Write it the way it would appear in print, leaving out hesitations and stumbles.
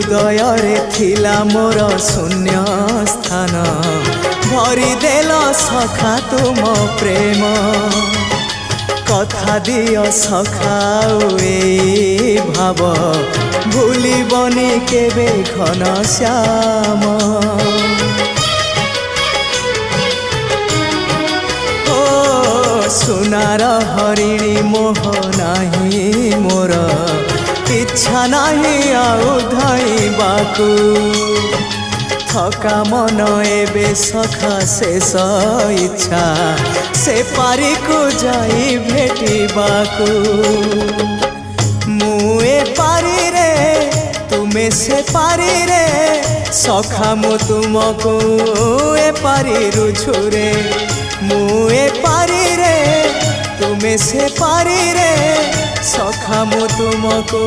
हृदय थिला मोर शून्य स्थान भरी देल सखा तुम प्रेम कथा दियो सखा ए भाव भूलिबनी केबे घन श्याम सुनार हरिणी मोह नाही मोर इच्छा नहीं आउ धइबाकू थका मन एबे सखा शेष इच्छा से पारी को जाई भेटिबाकू मुए पारी रे तुमे से पारी रे सखा मु तुमको ए पारी रुझुरे मुए पारी रे तुमे से पारी रे सखा मु तुमको।